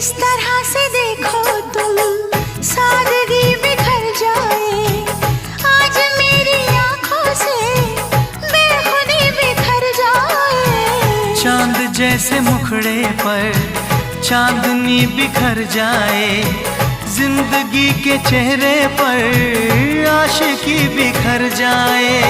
इस तरह से देखो तुम, सादगी बिखर जाए। आज मेरी आंखों से बेखुदी बिखर जाए। चांद जैसे मुखड़े पर चांदनी बिखर जाए। जिंदगी के चेहरे पर आशिकी बिखर जाए।